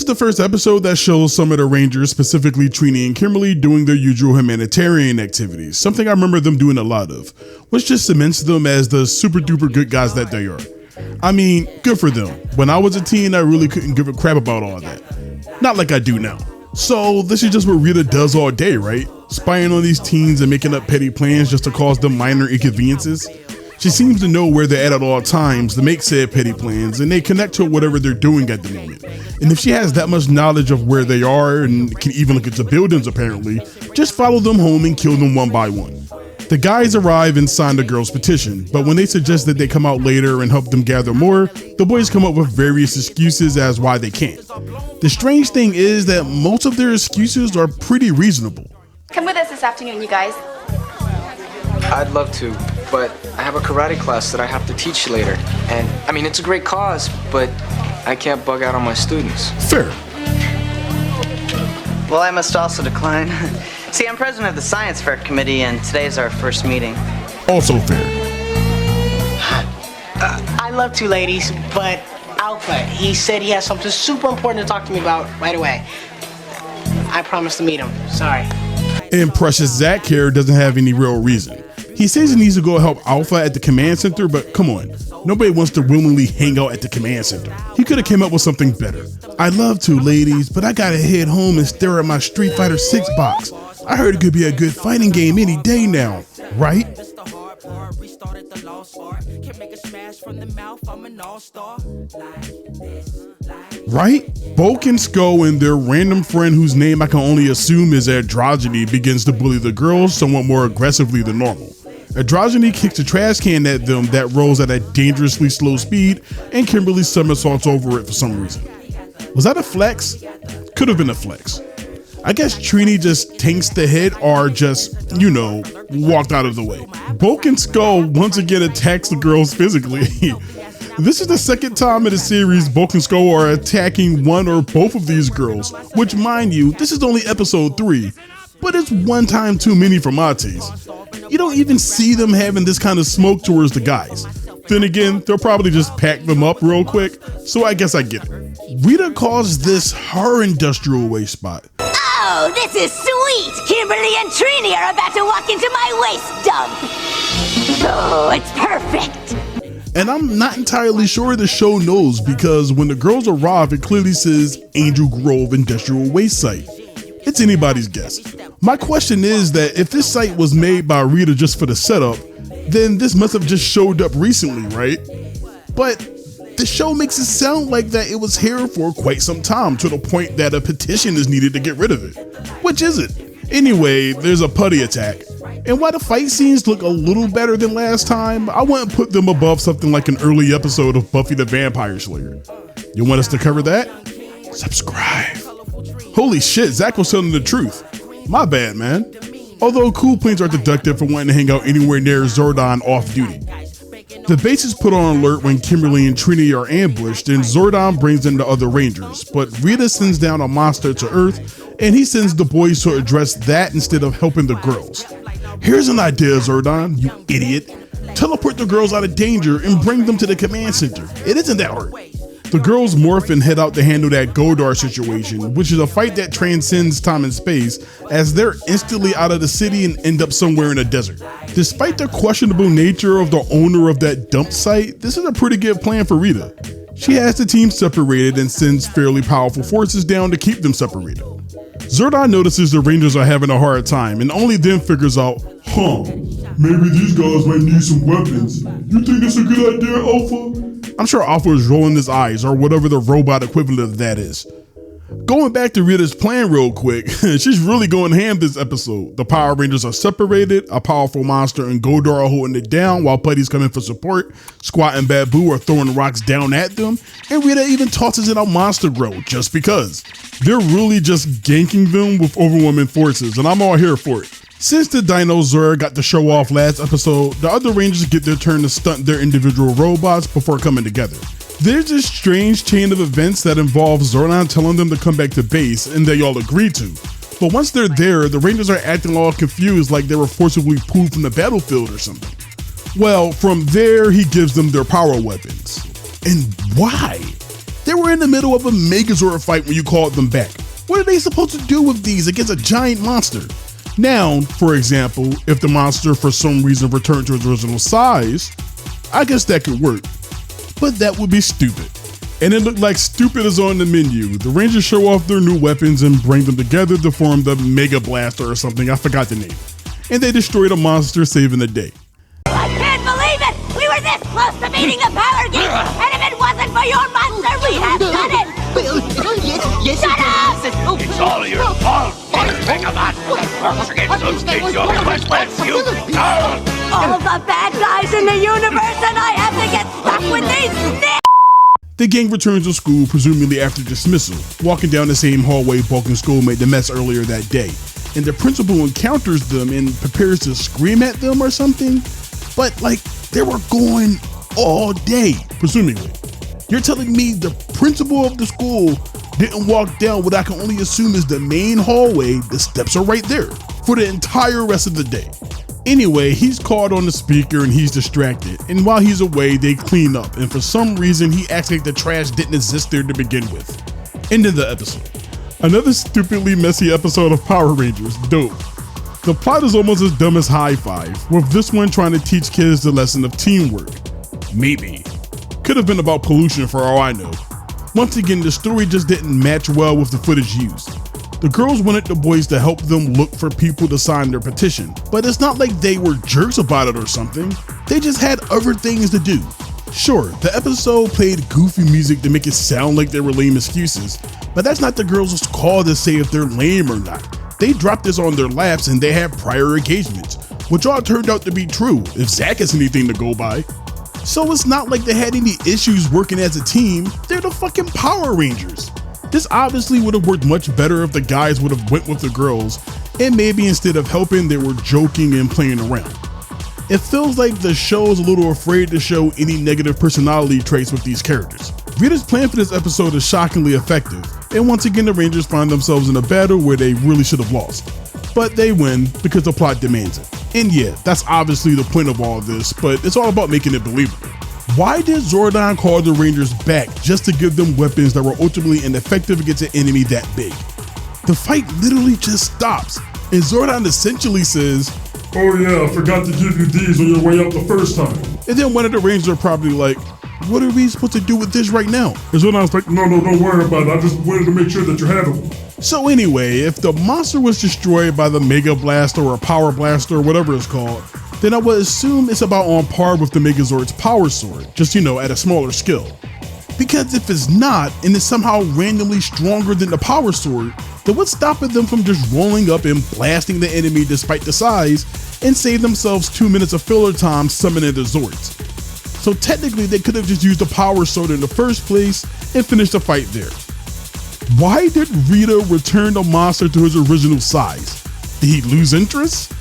the first episode that shows some of the Rangers, specifically Trini and Kimberly, doing their usual humanitarian activities, something I remember them doing a lot of, which just cements them as the super duper good guys that they are. I mean, good for them. When I was a teen, I really couldn't give a crap about all that. Not like I do now. So this is just what Rita does all day, right? Spying on these teens and making up petty plans just to cause them minor inconveniences. She seems to know where they're at all times to make said petty plans, and they connect to whatever they're doing at the moment. And if she has that much knowledge of where they are and can even look into buildings apparently, just follow them home and kill them one by one. The guys arrive and sign the girls' petition, but when they suggest that they come out later and help them gather more, the boys come up with various excuses as why they can't. The strange thing is that most of their excuses are pretty reasonable. Come with us this afternoon, you guys. I'd love to, but I have a karate class that I have to teach later. And, I mean, it's a great cause, but I can't bug out on my students. Fair. Well, I must also decline. See, I'm president of the Science Fair Committee, and today's our first meeting. Also fair. I'd love to, ladies, but Alpha, he said he has something super important to talk to me about right away. I promise to meet him. Sorry. And Precious Zach here doesn't have any real reason. He says he needs to go help Alpha at the command center, but come on, nobody wants to willingly hang out at the command center. He could have came up with something better. I'd love to, ladies, but I gotta head home and stare at my Street Fighter 6 box. I heard it could be a good fighting game any day now, right? Right? Bulk and Skull and their random friend whose name I can only assume is Androgyny begins to bully the girls somewhat more aggressively than normal. Androgyny kicks a trash can at them that rolls at a dangerously slow speed, and Kimberly somersaults over it for some reason. Was that a flex? Could have been a flex. I guess Trini just tanks the hit or just, you know, walked out of the way. Bulk and Skull once again attacks the girls physically. This is the second time in the series Bulk and Skull are attacking one or both of these girls, which mind you, this is only episode 3, but it's one time too many for my taste. You don't even see them having this kind of smoke towards the guys. Then again, they'll probably just pack them up real quick, so I guess I get it. Rita calls this her industrial waste spot. Oh, this is sweet! Kimberly and Trini are about to walk into my waste dump. Oh, it's perfect. And I'm not entirely sure the show knows, because when the girls arrive, it clearly says Angel Grove Industrial Waste Site. It's anybody's guess. My question is that if this site was made by Rita just for the setup, then this must have just showed up recently, right? But the show makes it sound like that it was here for quite some time, to the point that a petition is needed to get rid of it. Which is it? Anyway, there's a putty attack. And while the fight scenes look a little better than last time, I wouldn't put them above something like an early episode of Buffy the Vampire Slayer. You want us to cover that? Subscribe. Holy shit, Zach was telling the truth. My bad, man. Although cool points are deducted for wanting to hang out anywhere near Zordon off duty. The base is put on alert when Kimberly and Trini are ambushed, and Zordon brings in the other Rangers, but Rita sends down a monster to Earth, and he sends the boys to address that instead of helping the girls. Here's an idea, Zordon, you idiot. Teleport the girls out of danger and bring them to the command center. It isn't that hard. The girls morph and head out to handle that Godar situation, which is a fight that transcends time and space, as they're instantly out of the city and end up somewhere in a desert. Despite the questionable nature of the owner of that dump site, this is a pretty good plan for Rita. She has the team separated and sends fairly powerful forces down to keep them separated. Zordon notices the Rangers are having a hard time and only then figures out, maybe these guys might need some weapons. You think it's a good idea, Alpha? I'm sure Alpha is rolling his eyes, or whatever the robot equivalent of that is. Going back to Rita's plan real quick, she's really going ham this episode. The Power Rangers are separated, a powerful monster and Godar are holding it down while Putty's coming for support, Squat and Babu are throwing rocks down at them, and Rita even tosses in a monster grow just because. They're really just ganking them with overwhelming forces, and I'm all here for it. Since the Dinosaur got to show off last episode, the other Rangers get their turn to stunt their individual robots before coming together. There's this strange chain of events that involves Zordon telling them to come back to base, and they all agree to. But once they're there, the Rangers are acting all confused like they were forcibly pulled from the battlefield or something. Well, from there, he gives them their power weapons. And why? They were in the middle of a Megazord fight when you called them back. What are they supposed to do with these against a giant monster? Now, for example, if the monster for some reason returned to its original size, I guess that could work. But that would be stupid. And it looked like stupid is on the menu. The Rangers show off their new weapons and bring them together to form the Mega Blaster or something, I forgot the name. And they destroy the monster, saving the day. I can't believe it! We were this close to beating the Power Geek, and if it wasn't for your monster, we'd have done it! Yes, Shut up! It's all your fault, Megabot! Once against those kids, your quest lets you down! All the bad guys in the universe, and I have to get stuck with these nits! The gang returns to school, presumably after dismissal, walking down the same hallway Bulk and Skull made the mess earlier that day. And the principal encounters them and prepares to scream at them or something. But like, they were gone all day, presumably. You're telling me the principal of the school didn't walk down what I can only assume is the main hallway, the steps are right there, for the entire rest of the day. Anyway, he's called on the speaker and he's distracted, and while he's away, they clean up, and for some reason, he acts like the trash didn't exist there to begin with. End of the episode. Another stupidly messy episode of Power Rangers, dope. The plot is almost as dumb as High Five, with this one trying to teach kids the lesson of teamwork. Maybe. Could have been about pollution for all I know. Once again, the story just didn't match well with the footage used. The girls wanted the boys to help them look for people to sign their petition, but it's not like they were jerks about it or something. They just had other things to do. Sure, the episode played goofy music to make it sound like they were lame excuses, but that's not the girls' call to say if they're lame or not. They dropped this on their laps and they had prior engagements, which all turned out to be true, if Zach has anything to go by. So it's not like they had any issues working as a team, they're the fucking Power Rangers. This obviously would have worked much better if the guys would have went with the girls, and maybe instead of helping, they were joking and playing around. It feels like the show is a little afraid to show any negative personality traits with these characters. Rita's plan for this episode is shockingly effective, and once again the Rangers find themselves in a battle where they really should have lost. But they win because the plot demands it. And yeah, that's obviously the point of all this, but it's all about making it believable. Why did Zordon call the Rangers back just to give them weapons that were ultimately ineffective against an enemy that big? The fight literally just stops, and Zordon essentially says, "Oh yeah, I forgot to give you these on your way out the first time." And then one of the Rangers are probably like, "What are we supposed to do with this right now?" And Zordon's like, No, don't worry about it. I just wanted to make sure that you're having one. So anyway, if the monster was destroyed by the Mega Blaster or Power Blaster or whatever it's called, then I would assume it's about on par with the Megazord's Power Sword, just at a smaller scale. Because if it's not, and it's somehow randomly stronger than the Power Sword, then what's stopping them from just rolling up and blasting the enemy despite the size, and save themselves 2 minutes of filler time summoning the Zords? So technically they could have just used the Power Sword in the first place and finished the fight there. Why did Rita return the monster to his original size? Did he lose interest?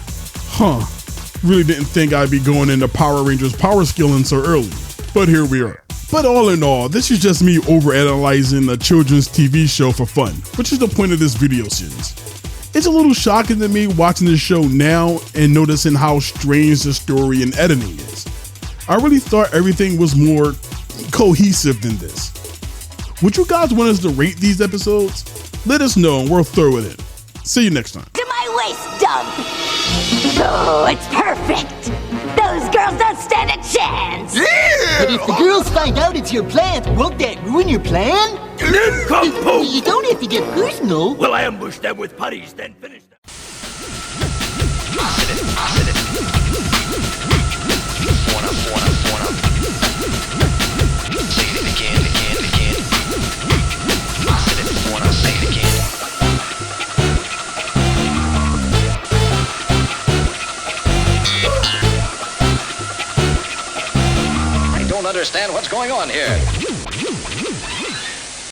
Really didn't think I'd be going into Power Rangers power skilling so early, but here we are. But all in all, this is just me overanalyzing a children's TV show for fun, which is the point of this video series. It's a little shocking to me watching this show now and noticing how strange the story and editing is. I really thought everything was more cohesive than this. Would you guys want us to rate these episodes? Let us know and we'll throw it in. See you next time. To my waist dump! Oh, it's perfect! Those girls don't stand a chance! But if the girls find out it's your plant, won't that ruin your plan? Nincompoop! You don't have to get personal. We'll ambush them with putties, then finish them. Understand what's going on here.